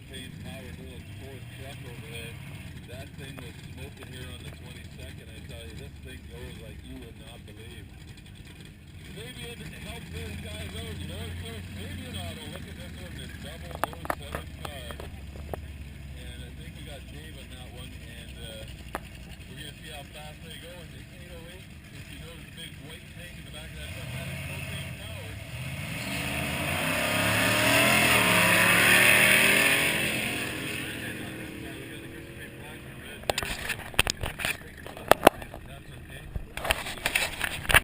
propane powered little Ford truck over there. That thing was smoking here on the 22nd. I tell you, this thing goes like you would not believe. Maybe it helped those guys out, you know, maybe an auto. Look at this one, this double nose